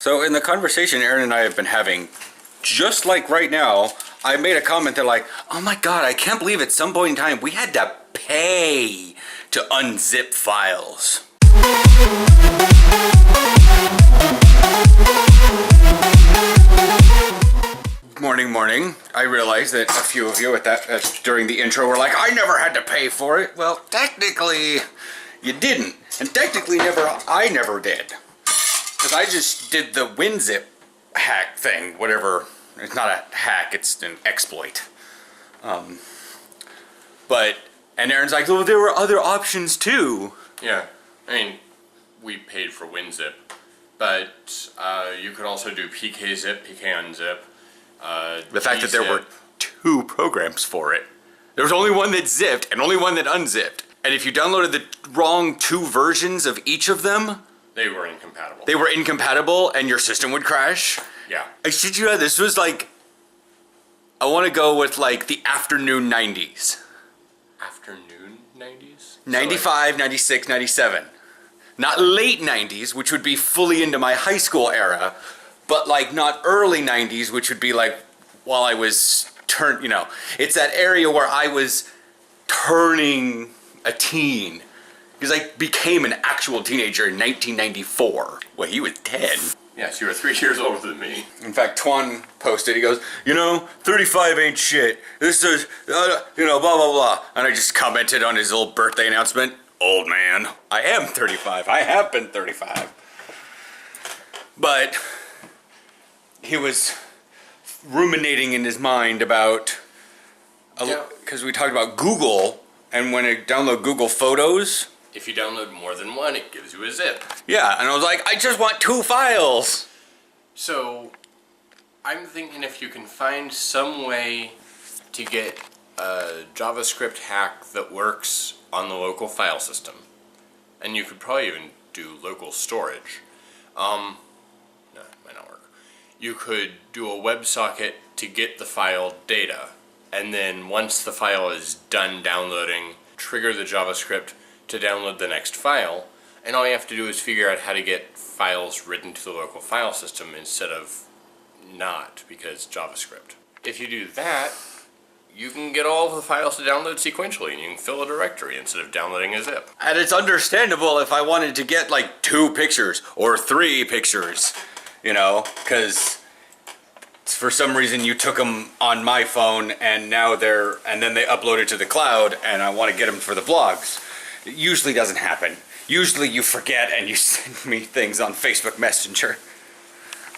So in the conversation Aaron and I have been having, just like right now, I made a comment that like, oh my god, I can't believe at some point in time we had to pay to unzip files. Morning. I realized that a few of you at that during the intro were like, I never had to pay for it. Well, technically, you didn't, and technically I never did, because I just did the WinZip hack thing, whatever. It's not a hack; it's an exploit. And Aaron's like, well, there were other options too. Yeah, I mean, we paid for WinZip, but you could also do PKZip, PKUnzip. The fact that there were 2 programs for it. There was only one that zipped and only one that unzipped. And if you downloaded the wrong 2 versions of each of them, they were incompatible. They were incompatible and your system would crash. Yeah. I shit you not, this was like, I want to go with like the afternoon 90s. Afternoon 90s? 95, 96, 97. Not late 90s, which would be fully into my high school era, but like not early 90s, which would be like while I was it's that area where I was turning a teen. Because I became an actual teenager in 1994. Well, he was 10. Yes, you were 3 years older than me. In fact, Twan posted, he goes, 35 ain't shit. This is, blah, blah, blah. And I just commented on his little birthday announcement, old man. I am 35. I have been 35. But he was ruminating in his mind about, because we talked about Google, and when I download Google Photos, if you download more than one, it gives you a zip. Yeah, and I was like, I just want 2 files. So, I'm thinking if you can find some way to get a JavaScript hack that works on the local file system, and you could probably even do local storage. No, it might not work. You could do a WebSocket to get the file data, and then once the file is done downloading, trigger the JavaScript to download the next file, and all you have to do is figure out how to get files written to the local file system instead of not, because JavaScript. If you do that, you can get all of the files to download sequentially, and you can fill a directory instead of downloading a zip. And it's understandable if I wanted to get like 2 pictures or 3 pictures, because for some reason you took them on my phone and then they uploaded to the cloud, and I want to get them for the vlogs. It usually doesn't happen. Usually you forget and you send me things on Facebook Messenger.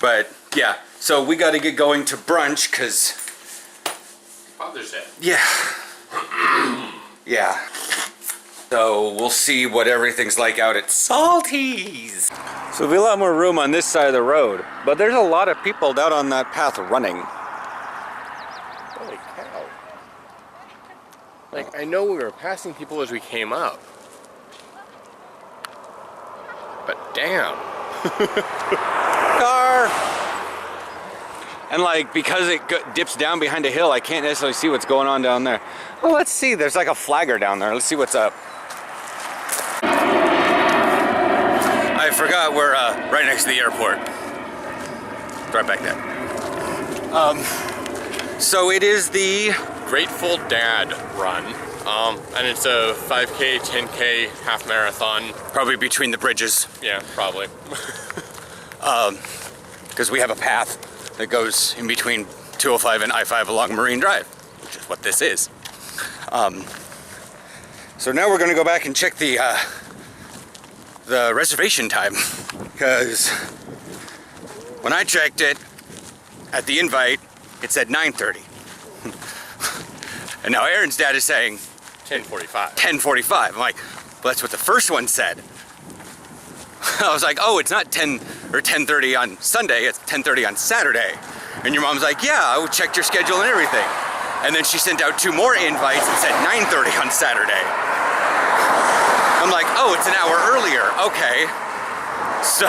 But yeah, so we got to get going to brunch because Father's Day. Yeah. Yeah. So we'll see what everything's like out at Salty's. So there'll be a lot more room on this side of the road, but there's a lot of people down on that path running. Holy cow. Like, I know we were passing people as we came up. But damn. Car! And like, because it dips down behind a hill, I can't necessarily see what's going on down there. Well, let's see. There's like a flagger down there. Let's see what's up. I forgot we're right next to the airport. Right back there. So it is the Grateful Dad run. And it's a 5K, 10K, half marathon. Probably between the bridges. Yeah, probably. Because we have a path that goes in between 205 and I-5 along Marine Drive, which is what this is. So now we're going to go back and check the reservation time, because when I checked it at the invite, it said 9:30. And now Aaron's dad is saying 10:45. 10:45. I'm like, well, that's what the first one said. I was like, oh, it's not 10 or 10:30 on Sunday, it's 10:30 on Saturday. And your mom's like, yeah, I checked your schedule and everything. And then she sent out 2 more invites and said 9:30 on Saturday. I'm like, oh, it's an hour earlier. Okay. So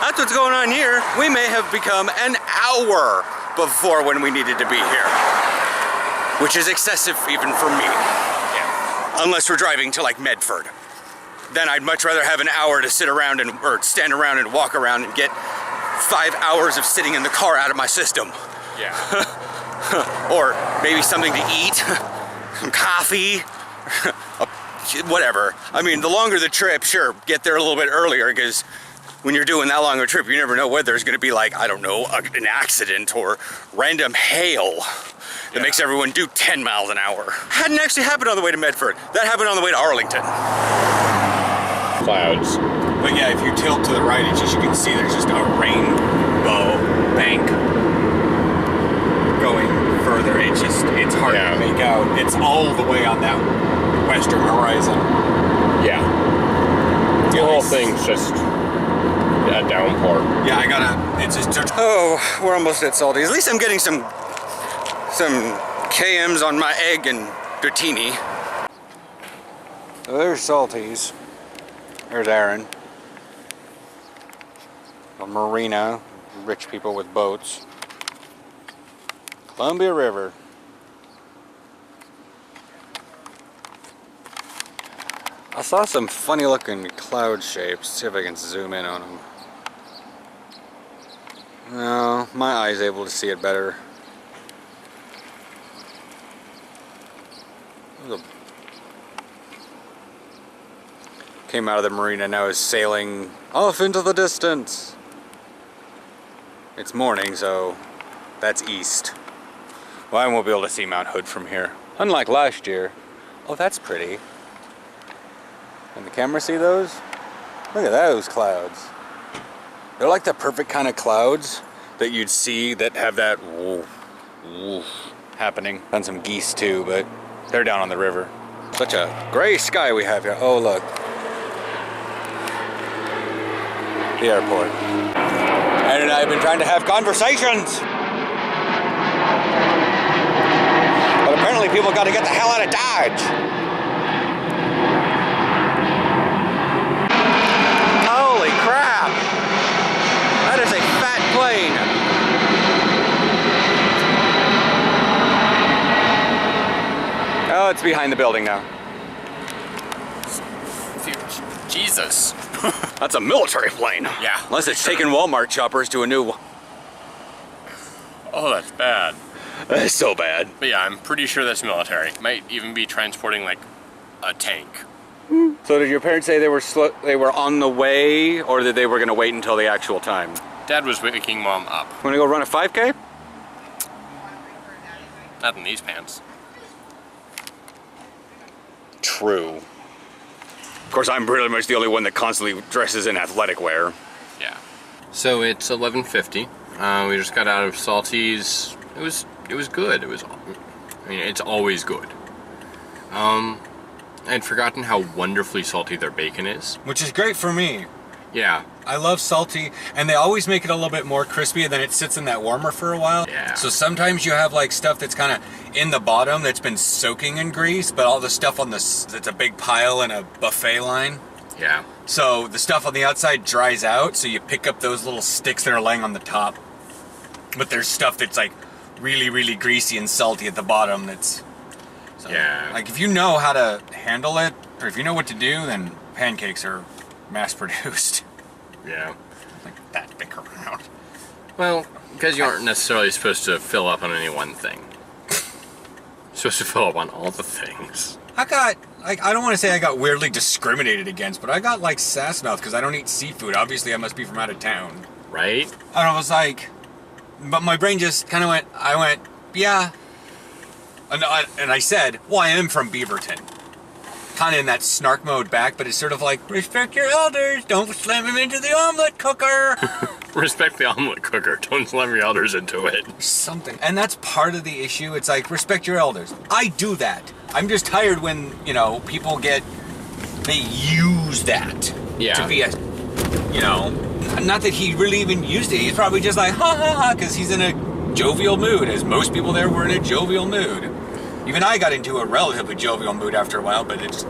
that's what's going on here. We may have become an hour before when we needed to be here, which is excessive even for me. Yeah. Unless we're driving to like Medford. Then I'd much rather have an hour to sit around or stand around and walk around and get 5 hours of sitting in the car out of my system. Yeah. Or maybe something to eat, some coffee, whatever. I mean, the longer the trip, sure, get there a little bit earlier, because when you're doing that long of a trip, you never know whether there's gonna be like, I don't know, an accident or random hail that makes everyone do 10 miles an hour. Hadn't actually happened on the way to Medford. That happened on the way to Arlington. Clouds. But yeah, if you tilt to the right, it's just, you can see there's just a rainbow bank going further. It's hard to make out. It's all the way on that western horizon. Yeah. The whole thing's just a downpour. Yeah, it's just, oh, we're almost at Salty's. At least I'm getting some KMs on my egg and Bertini. So there's Salty's. There's Aaron. A marina, rich people with boats. Columbia River. I saw some funny looking cloud shapes. See if I can zoom in on them. No, my eye's able to see it better. Came out of the marina, now is sailing off into the distance. It's morning, so that's east. Well, I won't be able to see Mount Hood from here. Unlike last year. Oh, that's pretty. Can the camera see those? Look at those clouds. They're like the perfect kind of clouds that you'd see that have that woof, woof happening. And some geese too, but they're down on the river. Such a gray sky we have here. Oh, look. The airport. Ed and I have been trying to have conversations. But apparently people got to get the hell out of Dodge. Holy crap. That is a fat plane. Oh, it's behind the building now. Jesus. That's a military plane. Yeah. Unless it's taking Walmart shoppers to a new... Oh, that's bad. That's so bad. But yeah, I'm pretty sure that's military. Might even be transporting like a tank. So did your parents say they were on the way, or that they were going to wait until the actual time? Dad was waking Mom up. Want to go run a 5K? Not in these pants. True. Of course, I'm pretty much the only one that constantly dresses in athletic wear. Yeah. So it's 11:50. We just got out of Salty's. It was good. I mean, it's always good. I'd forgotten how wonderfully salty their bacon is. Which is great for me. Yeah. I love salty, and they always make it a little bit more crispy, and then it sits in that warmer for a while. Yeah. So sometimes you have like stuff that's kind of in the bottom that's been soaking in grease, but all the stuff on this, it's a big pile in a buffet line. Yeah. So the stuff on the outside dries out, so you pick up those little sticks that are laying on the top. But there's stuff that's like really, really greasy and salty at the bottom that's... So, Yeah. like if you know how to handle it, or if you know what to do, then pancakes are mass-produced. Yeah. Like that big around. Well, because you aren't necessarily supposed to fill up on any one thing. Supposed to fill up on all the things. I got, like, I don't want to say I got weirdly discriminated against, but I got like sass mouth because I don't eat seafood. Obviously, I must be from out of town. Right? And I was like, but my brain just kind of I went, yeah. And I said, well, I am from Beaverton. Kind of in that snark mode back, but it's sort of like, respect your elders, don't slam him into the omelet cooker. Respect the omelet cooker, don't slam your elders into it. Something. And that's part of the issue. It's like, respect your elders. I do that. I'm just tired when, you know, people they use that to be a, you know, not that he really even used it. He's probably just like, ha ha ha, because he's in a jovial mood, as most people there were in a jovial mood. Even I got into a relatively jovial mood after a while, but it's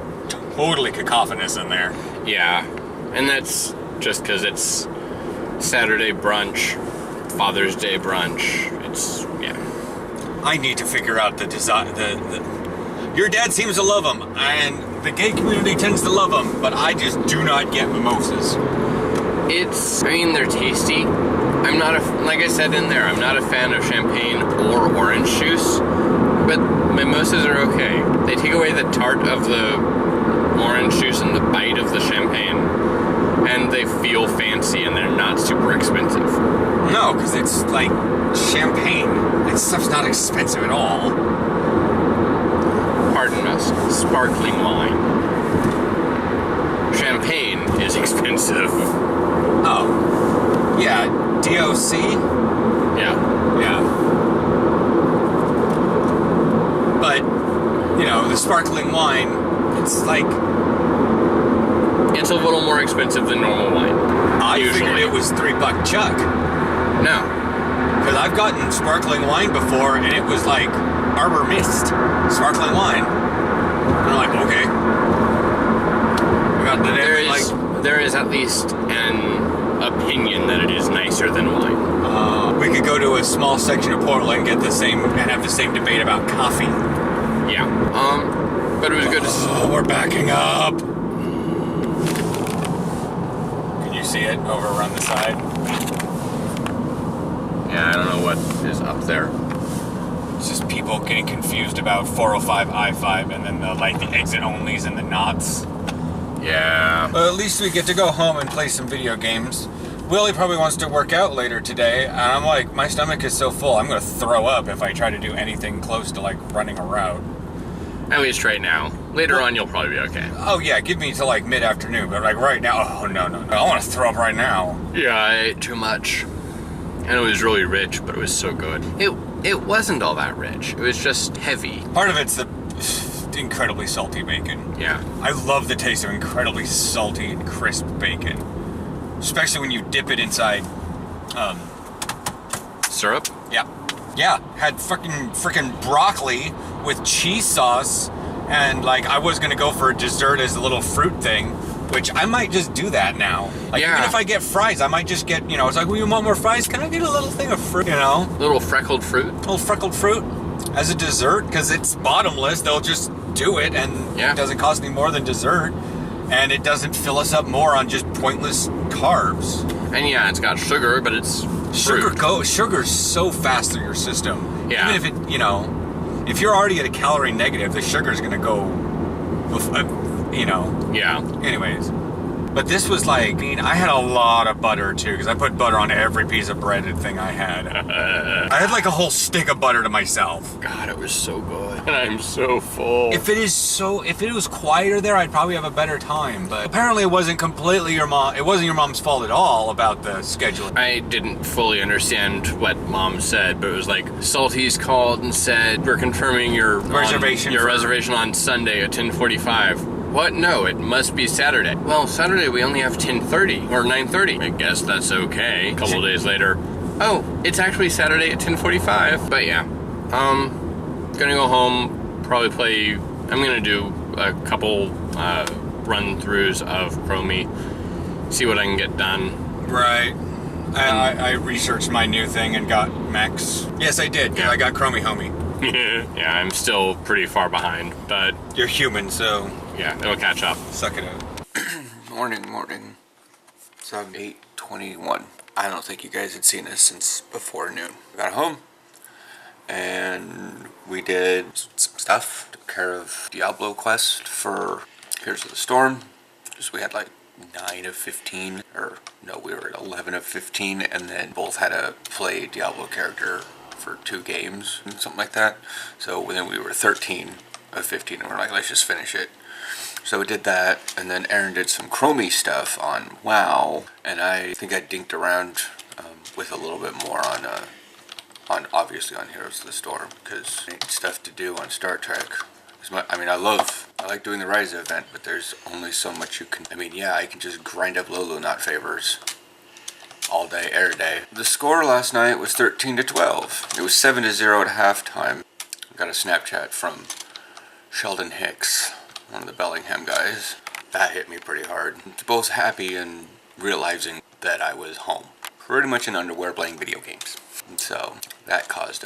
totally cacophonous in there. Yeah, and that's just because it's Saturday brunch, Father's Day brunch. It's, yeah. I need to figure out the design. Your dad seems to love them, and the gay community tends to love them, but I just do not get mimosas. I mean, they're tasty. not like I said in there, I'm not a fan of champagne or orange juice, but mimosas are okay. They take away the tart of the orange juice and the bite of the champagne, and they feel fancy and they're not super expensive. No, because it's like champagne. That stuff's not expensive at all. Pardon us, sparkling wine. Champagne is expensive. Oh. Yeah, DOC? Yeah. Yeah. But, you know, the sparkling wine, it's like... It's a little more expensive than normal wine. I usually. figured it was $3 chuck. No. Because I've gotten sparkling wine before, and it was like Arbor Mist sparkling wine. And I'm like, okay. I got the There is at least an opinion that it is nicer than wine. we could go to a small section of Portland, get the same, and have the same debate about coffee. Yeah. But it was good to see. Oh, we're backing up. Can you see it over around the side? Yeah, I don't know what is up there. It's just people getting confused about 405 I-5 and then the exit onlys and the knots. Yeah. Well, at least we get to go home and play some video games. Willie probably wants to work out later today, and I'm like, my stomach is so full, I'm gonna throw up if I try to do anything close to like running a route. At least right now. Later on, you'll probably be okay. Oh yeah, give me till like mid-afternoon, but like right now, oh no. I want to throw up right now. Yeah, I ate too much. And it was really rich, but it was so good. It wasn't all that rich. It was just heavy. Part of it's the incredibly salty bacon. Yeah. I love the taste of incredibly salty and crisp bacon. Especially when you dip it inside, Syrup? yeah. Had freaking broccoli with cheese sauce, and like I was gonna go for a dessert as a little fruit thing, which I might just do that now. Like Yeah. even if I get fries, I might just get, it's like, well, you want more fries? Can I get a little thing of fruit, Little freckled fruit? A little freckled fruit as a dessert, because it's bottomless. They'll just do it, and Yeah. it doesn't cost any more than dessert, and it doesn't fill us up more on just pointless carbs. And yeah, it's got sugar, but it's fruit. Sugar's so fast through your system. Yeah. Even if it, if you're already at a calorie negative, the sugar's gonna go, Yeah. Anyways. But this was like, I had a lot of butter too, because I put butter on every piece of breaded thing I had. I had like a whole stick of butter to myself. God, it was so good. And I'm so full. If it was quieter there, I'd probably have a better time. But apparently it wasn't completely it wasn't your mom's fault at all about the scheduling. I didn't fully understand what Mom said, but it was like, Salty's called and said, we're confirming your Reservation reservation on Sunday at 10:45. What? No, it must be Saturday. Well, Saturday we only have 10:30 or 9:30. I guess that's okay. A couple days later, oh, it's actually Saturday at 10:45. But yeah, gonna go home, probably play. I'm gonna do a couple run-throughs of Chromie, see what I can get done. Right. I researched my new thing and got Max. Yes, I did. Yeah. I got Chromie Homie. Yeah, I'm still pretty far behind, but You're human, so yeah, it'll catch up. suck it up. Morning. It's 8:21. I don't think you guys had seen us since before noon. We got home, and we did some stuff. Took care of Diablo quest for Heroes of the Storm. Just we had like 9 of 15, or no, we were at 11 of 15, and then both had to play Diablo character for 2 games, something like that. So then we were 13 of 15, and we're like, let's just finish it. So we did that, and then Aaron did some Chromie stuff on WoW, and I think I dinked around with a little bit more on obviously on Heroes of the Storm, because stuff to do on Star Trek. I like doing the Rise event, but there's only so much you can. I can just grind up Lolo not favors all day, every day. The score last night was 13-12. It was 7-0 at halftime. I got a Snapchat from Sheldon Hicks, one of the Bellingham guys. That hit me pretty hard. Both happy and realizing that I was home, pretty much in underwear playing video games. And so that caused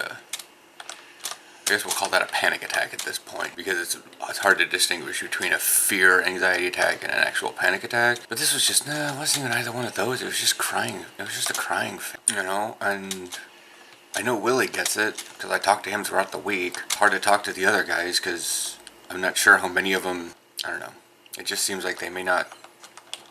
guess we'll call that a panic attack at this point, because it's hard to distinguish between a fear anxiety attack and an actual panic attack. But this was just, it wasn't even either one of those. It was just crying. It was just a crying fit, you know? And I know Willie gets it, because I talked to him throughout the week. It's hard to talk to the other guys, because I'm not sure how many of them, I don't know. It just seems like they may not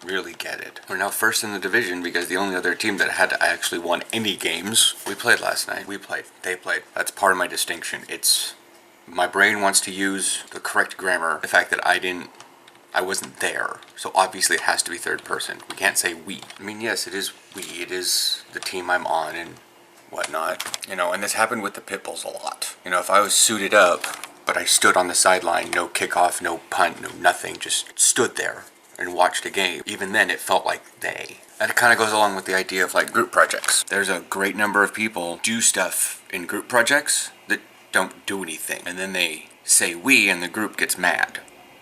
really get it. We're now first in the division because the only other team that had actually won any games, we played last night. We played. They played. That's part of my distinction. It's my brain wants to use the correct grammar. The fact that I wasn't there. So obviously it has to be third person. We can't say we. I mean, yes, it is we. It is the team I'm on and whatnot. You know, and this happened with the Pitbulls a lot. You know, if I was suited up, but I stood on the sideline, no kickoff, no punt, no nothing, just stood there and watched a game. Even then, it felt like they. And it kind of goes along with the idea of like group projects. There's a great number of people do stuff in group projects that don't do anything. And then they say we and the group gets mad.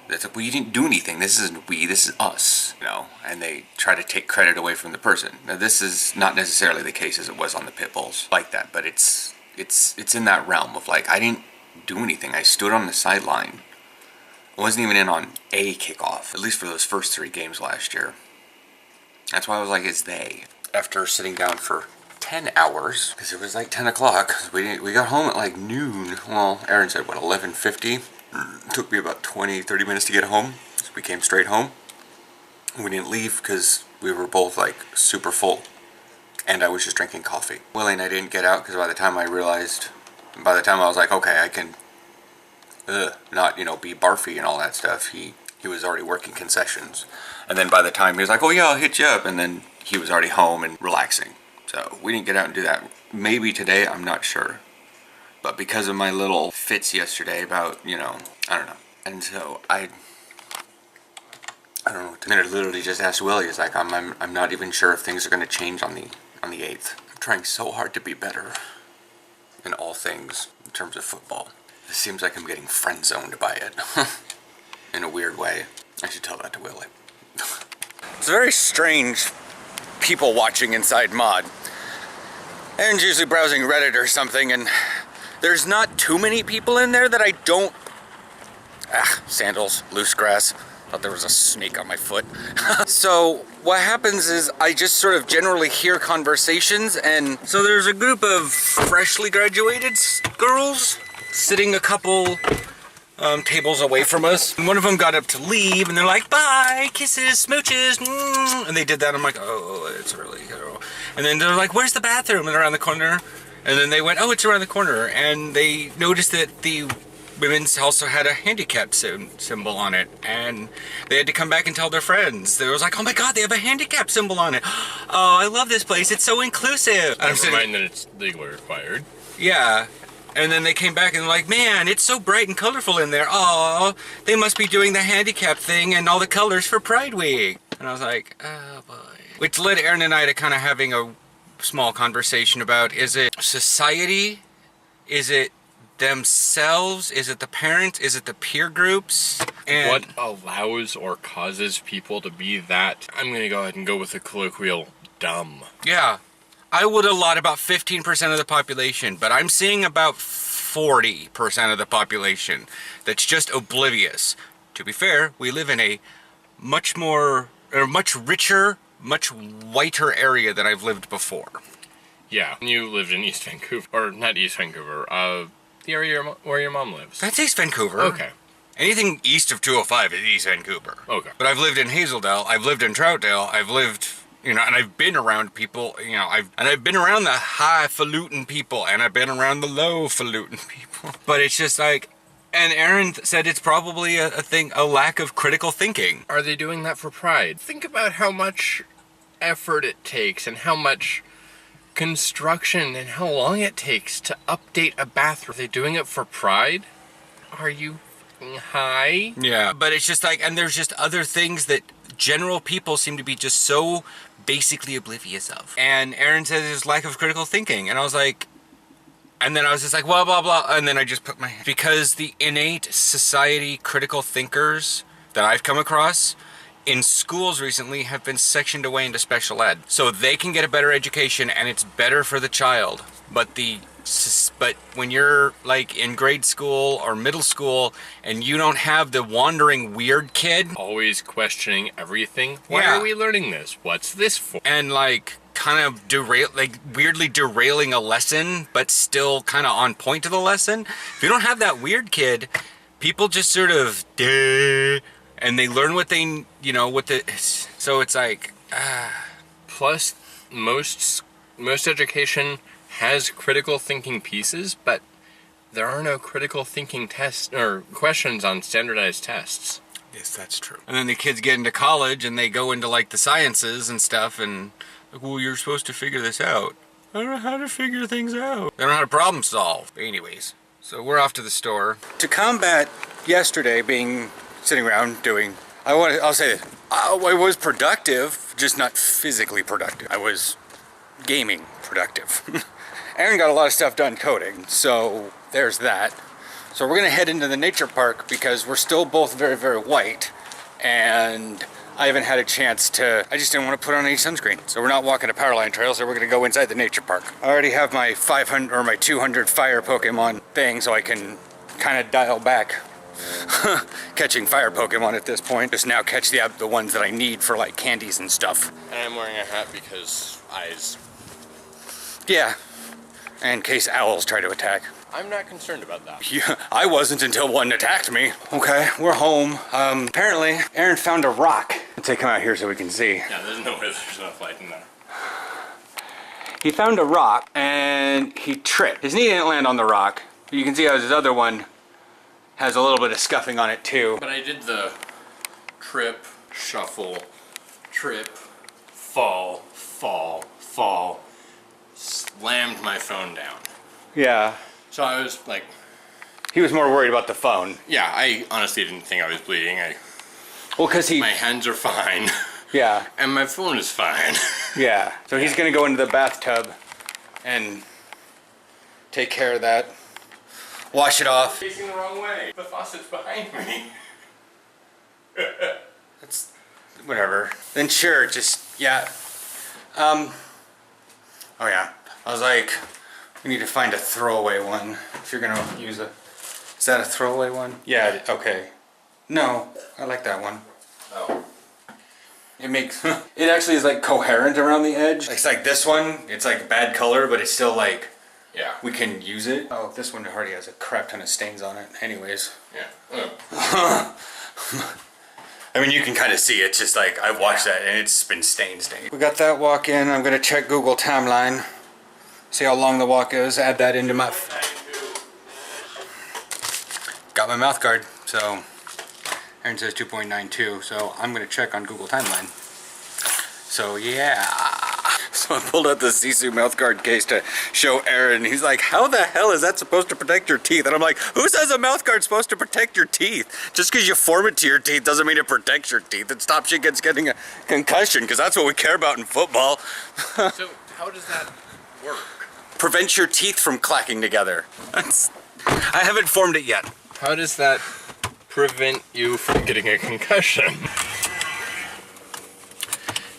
That's like, well, you didn't do anything. This isn't we, this is us. You know, and they try to take credit away from the person. Now this is not necessarily the case as it was on the Pitbulls like that, but it's in that realm of like, I didn't do anything. I stood on the sideline. I wasn't even in on a kickoff, at least for those first 3 games last year. That's why I was like, it's they. After sitting down for 10 hours, because it was like 10 o'clock, we got home at like noon. Well, Aaron said, what, 11:50? It took me about 20-30 minutes to get home, so we came straight home. We didn't leave because we were both like super full, and I was just drinking coffee. Willie and I didn't get out because by the time I was like, okay, I can not, you know, be barfy and all that stuff, he was already working concessions. And then by the time he was like, oh yeah, I'll hit you up, and then he was already home and relaxing. So we didn't get out and do that. Maybe today, I'm not sure. But because of my little fits yesterday about, you know, I don't know. And so I don't know. And then I literally just asked Willie, it's like, I'm not even sure if things are going to change on the 8th. I'm trying so hard to be better in all things in terms of football. It seems like I'm getting friend-zoned by it. In a weird way. I should tell that to Willie. It's very strange people watching inside Mod. Aaron's usually browsing Reddit or something, and there's not too many people in there that I don't... sandals, loose grass. Thought there was a snake on my foot. So what happens is I just sort of generally hear conversations, and so there's a group of freshly graduated girls sitting a couple tables away from us. And one of them got up to leave, and they're like, bye, kisses, smooches, and they did that. I'm like, oh, it's early. And then they're like, where's the bathroom? And around the corner. And then they went, oh, it's around the corner. And they noticed that the women's also had a handicap symbol on it. And they had to come back and tell their friends. They was like, oh my God, they have a handicap symbol on it. Oh, I love this place. It's so inclusive. Never mind that it's legally required. Yeah. And then they came back and like, man, it's so bright and colorful in there. Oh, they must be doing the handicap thing and all the colors for Pride Week. And I was like, oh boy. Which led Aaron and I to kind of having a small conversation about, is it society? Is it themselves? Is it the parents? Is it the peer groups? And what allows or causes people to be that, I'm going to go ahead and go with the colloquial, dumb. Yeah. I would allot about 15% of the population, but I'm seeing about 40% of the population that's just oblivious. To be fair, we live in a much richer, much whiter area than I've lived before. Yeah, you lived in East Vancouver, or not East Vancouver, the area where your mom lives. That's East Vancouver. Okay. Anything east of 205 is East Vancouver. Okay. But I've lived in Hazeldale, I've lived in Troutdale, I've lived... You know, and I've been around people, you know, I've been around the highfalutin people, and I've been around the lowfalutin people. But it's just like, and Aaron said it's probably a thing, a lack of critical thinking. Are they doing that for pride? Think about how much effort it takes, and how much construction, and how long it takes to update a bathroom. Are they doing it for pride? Are you high? Yeah, but it's just like, and there's just other things that general people seem to be just so basically oblivious of. And Aaron says there's lack of critical thinking. And I was like, and then I was just like, blah, blah, blah. And then I just put my hand. Because the innate society critical thinkers that I've come across in schools recently have been sectioned away into special ed. So they can get a better education and it's better for the child. But the But when you're like in grade school or middle school and you don't have the wandering weird kid, Always questioning everything. Why Yeah. are we learning this? What's this for? and like kind of weirdly derailing a lesson, but still kind of on point to the lesson. If you don't have that weird kid, people just sort of, duh, and they learn what they, so it's like, Plus, most education has critical thinking pieces, but there are no critical thinking tests or questions on standardized tests. yes, that's true. And then the kids get into college and they go into like the sciences and stuff, and like, well, you're supposed to figure this out. I don't know how to figure things out. They don't know how to problem solve. But anyways, so we're off to the store. To combat yesterday being sitting around doing, I'll say this, I was productive, just not physically productive. I was gaming productive. Aaron got a lot of stuff done coding, so there's that. So we're gonna head into the nature park because we're still both very, very white, and I haven't had a chance to, I just didn't want to put on any sunscreen. So we're not walking a power line trail, so we're gonna go inside the nature park. I already have my 500 or my 200 fire Pokemon thing, so I can kind of dial back catching fire Pokemon at this point. Just now catch the ones that I need for like candies and stuff. And I'm wearing a hat because eyes. Yeah, in case owls try to attack. I'm not concerned about that. Yeah, I wasn't until one attacked me. Okay, we're home. Apparently, Aaron found a rock. Let's take him out here so we can see. Yeah, there's enough light in there. He found a rock and he tripped. His knee didn't land on the rock. You can see how his other one has a little bit of scuffing on it too. But I did the trip, shuffle, trip, fall, slammed my phone down. Yeah. So I was like, He was more worried about the phone. yeah, I honestly didn't think I was bleeding. Well, because My hands are fine, yeah, and my phone is fine. yeah. So he's gonna go into the bathtub and take care of that. Wash it off. Facing the wrong way. The faucet's behind me. That's whatever. Then sure, just yeah. Oh yeah. I was like, we need to find a throwaway one. If you're gonna use a, is that a throwaway one? Yeah. Okay. No, I like that one. Oh. It makes it actually is like coherent around the edge. It's like this one. It's like bad color, but it's still like Yeah. we can use it. Oh, this one already has a crap ton of stains on it. Anyways. Yeah. I mean, you can kind of see it, just like I've watched that and it's been stained. We got that walk in. I'm gonna check Google timeline, see how long the walk is, add that into my, got my mouth guard, so Aaron says 2.92, so I'm gonna check on Google timeline. So yeah. So I pulled out the Sisu mouth guard case to show Aaron. He's like, how the hell is that supposed to protect your teeth? And I'm like, who says a mouth guard's supposed to protect your teeth? Just because you form it to your teeth doesn't mean it protects your teeth. It stops you getting a concussion, because that's what we care about in football. So how does that work? Prevents your teeth from clacking together. I haven't formed it yet. How does that prevent you from getting a concussion?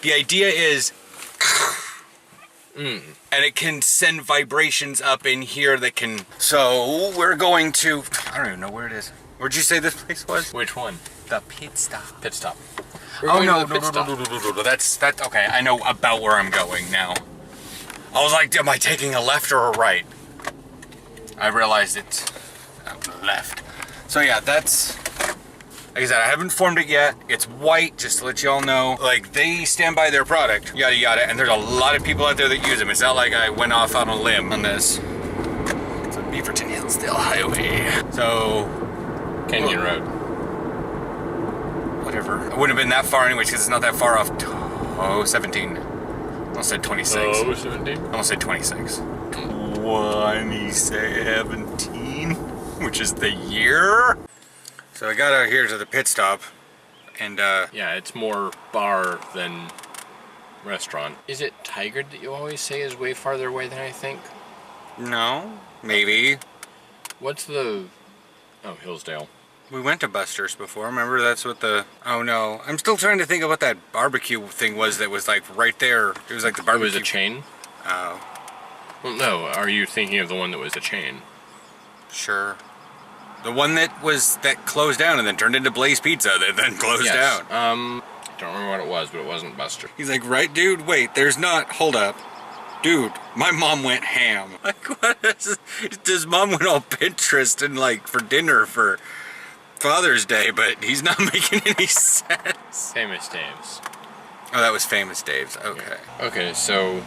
The idea is, and it can send vibrations up in here that can, so we're going to, I don't even know where it is. Where'd you say this place was? Which one? The pit stop. Pit stop. Oh no, no, that's, okay, I know about where I'm going now. I was like, am I taking a left or a right? I realized it's left. So yeah, that's, like I said, I haven't formed it yet. It's white, just to let y'all know. Like, they stand by their product, yada yada, and there's a lot of people out there that use them. It's not like I went off on a limb on this. It's a Beaverton Hillsdale Highway. So, Canyon Road. whatever. It wouldn't have been that far anyways, because it's not that far off. 17. I almost said 26. 17? I almost said 26. 2017, which is the year. So I got out here to the pit stop, and Yeah, it's more bar than restaurant. Is it Tigard that you always say is way farther away than I think? no, maybe. What's the... Oh, Hillsdale. We went to Buster's before. Remember, that's what the... Oh no, I'm still trying to think of what that barbecue thing was that was like right there. It was like the It barbecue. was a chain? Oh. Well, no. Are you thinking of the one that was a chain? Sure. The one that closed down and then turned into Blaze Pizza that then closed down. I don't remember what it was, but it wasn't Buster. He's like, right, dude? Wait, there's not. Hold up. Dude, my mom went ham. Like, what is this? Mom went all Pinterest and, like, for dinner for Father's Day, but he's not making any sense. Famous Dave's. Oh, that was Famous Dave's. Okay. Yeah. Okay, so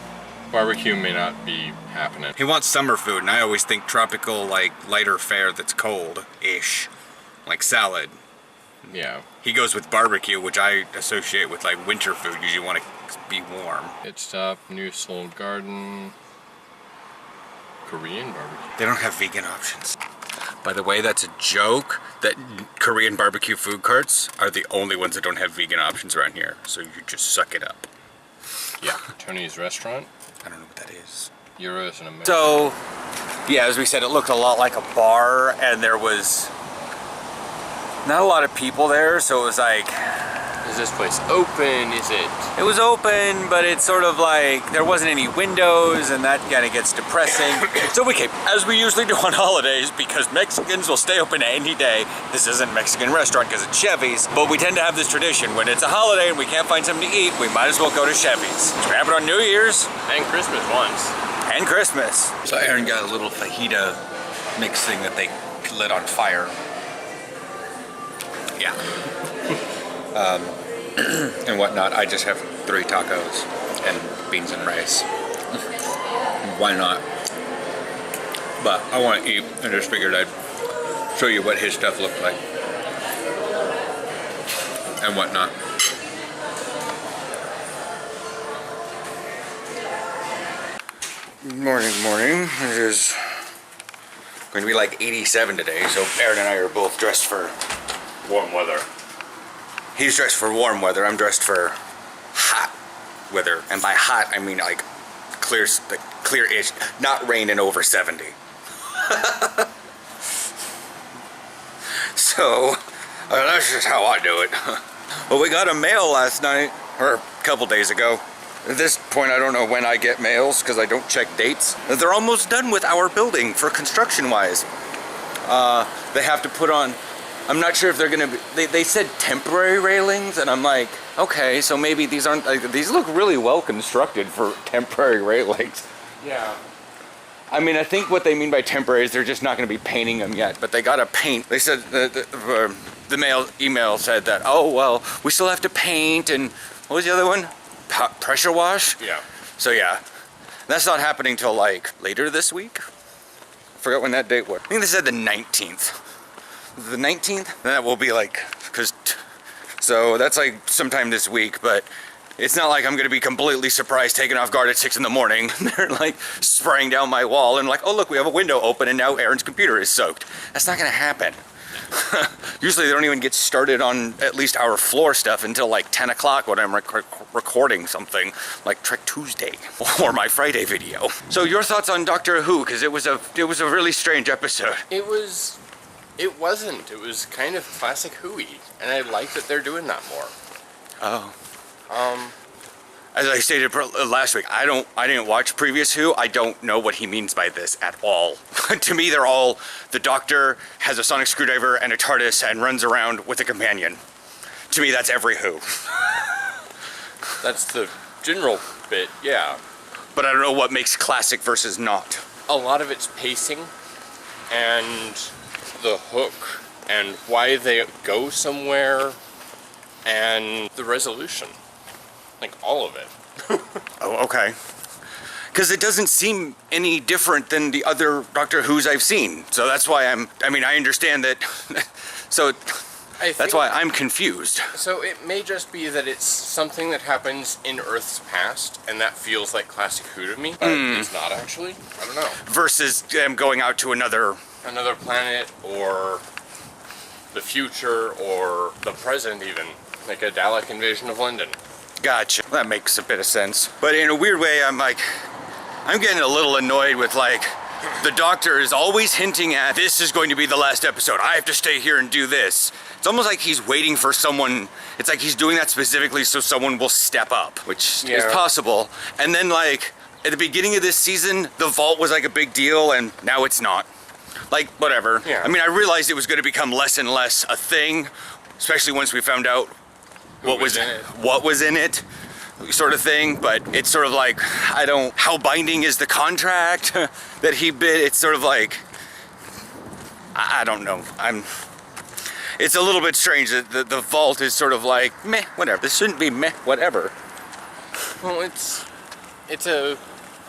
barbecue may not be happening. He wants summer food, and I always think tropical, like, lighter fare that's cold-ish. Like salad. Yeah. He goes with barbecue, which I associate with, like, winter food, because you want to be warm. Pit stop, New Soul Garden, Korean barbecue. They don't have vegan options. By the way, that's a joke that Korean barbecue food carts are the only ones that don't have vegan options around here. So you just suck it up. Yeah. Tony's Restaurant. I don't know what that is. Euros in America. So, yeah, as we said, it looked a lot like a bar, and there was not a lot of people there, so it was like... Is this place open? Is it? It was open, but it's sort of like there wasn't any windows, and that kind of gets depressing. So we came, as we usually do on holidays, because Mexicans will stay open any day. This isn't a Mexican restaurant because it's Chevy's, but we tend to have this tradition. When it's a holiday and we can't find something to eat, we might as well go to Chevy's. So we have it on New Year's. And Christmas once. And Christmas. So Aaron got a little fajita mix thing that they lit on fire. Yeah. And whatnot. I just have 3 tacos and beans and rice. Why not? But I want to eat, and just figured I'd show you what his stuff looked like and whatnot. Morning. It is going to be like 87 today, so Aaron and I are both dressed for Warm weather. He's dressed for warm weather. I'm dressed for hot weather, and by hot I mean like clear-ish, not rain and over 70. So that's just how I do it. Well, we got a mail last night, or a couple days ago. At this point, I don't know when I get mails because I don't check dates. They're almost done with our building for construction-wise. They have to put on. I'm not sure if they're gonna be, they said temporary railings, and I'm like, okay, so maybe these aren't, like, these look really well constructed for temporary railings. Yeah. I mean, I think what they mean by temporary is they're just not gonna be painting them yet, but they gotta paint. They said, the email said that, oh, well, we still have to paint, and what was the other one? Pressure wash? Yeah. So yeah, that's not happening till like later this week. I forgot when that date was. I think they said the 19th. The 19th? That will be like, so that's like sometime this week, but it's not like I'm gonna be completely surprised, taken off guard at 6 in the morning. They're like spraying down my wall and like, oh look, we have a window open and now Aaron's computer is soaked. That's not gonna happen. Usually they don't even get started on at least our floor stuff until like 10 o'clock when I'm recording something like Trek Tuesday or my Friday video. So your thoughts on Doctor Who? Because it was a really strange episode. It wasn't. It was kind of classic Who-y, and I like that they're doing that more. Oh. As I stated last week, I didn't watch previous Who. I don't know what he means by this at all. To me, they're all, the Doctor has a sonic screwdriver and a TARDIS and runs around with a companion. To me, that's every Who. That's the general bit, yeah. But I don't know what makes classic versus not. A lot of it's pacing and the hook and why they go somewhere and the resolution. Like all of it. Oh, okay. Because it doesn't seem any different than the other Doctor Who's I've seen. So that's why I understand that. So that's why I'm confused. So it may just be that it's something that happens in Earth's past, and that feels like classic Who to me, but it's not actually. I don't know. Versus them going out to another planet, or the future, or the present even. Like a Dalek invasion of London. Gotcha. That makes a bit of sense. But in a weird way, I'm getting a little annoyed with like, the Doctor is always hinting at, this is going to be the last episode. I have to stay here and do this. It's almost like he's waiting for someone. It's like he's doing that specifically so someone will step up, which is possible. And then like, at the beginning of this season, the vault was like a big deal, and now it's not. Like, whatever. Yeah. I mean, I realized it was going to become less and less a thing, especially once we found out what was in it, sort of thing. But it's sort of like, how binding is the contract that he bid? It's sort of like, I don't know. It's a little bit strange that the vault is sort of like, meh, whatever. This shouldn't be meh, whatever. Well, it's a,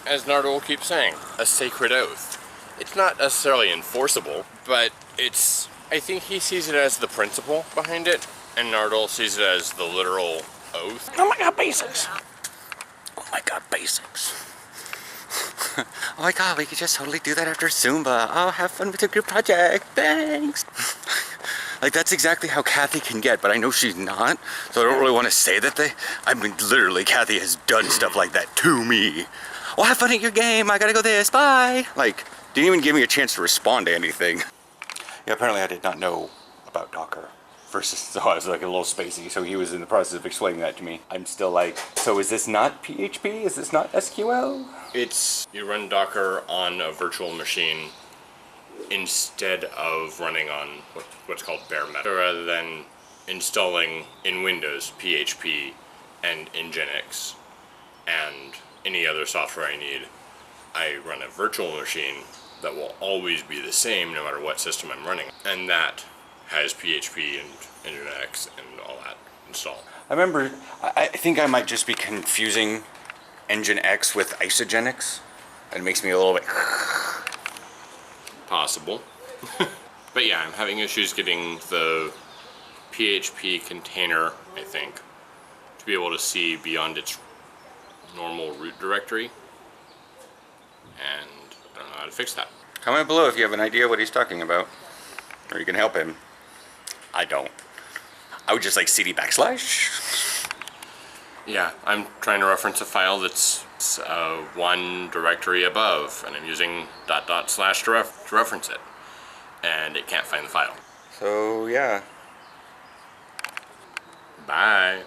as Nardole keeps saying, a sacred oath. It's not necessarily enforceable, but I think he sees it as the principle behind it, and Nardole sees it as the literal oath. Oh my god, basics! Oh my god, basics. Oh my god, we could just totally do that after Zumba. Oh, have fun with your group project. Thanks. Like, that's exactly how Kathy can get, but I know she's not, so I don't really want to say that I mean, literally, Kathy has done stuff like that to me. Oh, have fun at your game. I gotta go this. Bye. Like, didn't even give me a chance to respond to anything. Yeah, apparently I did not know about Docker. So I was like a little spacey, so he was in the process of explaining that to me. I'm still like, so is this not PHP? Is this not SQL? You run Docker on a virtual machine instead of running on what's called bare metal. So rather than installing in Windows PHP and Nginx and any other software I need, I run a virtual machine that will always be the same no matter what system I'm running. And that has PHP and Nginx and all that installed. I remember, I think I might just be confusing Nginx with Isogenics. It makes me a little bit... Possible. But yeah, I'm having issues getting the PHP container, I think, to be able to see beyond its normal root directory. And I don't know how to fix that. Comment below if you have an idea what he's talking about. Or you can help him. I don't. I would just like cd /. Yeah, I'm trying to reference a file that's one directory above, and I'm using .. / to reference it, and it can't find the file. So yeah. Bye.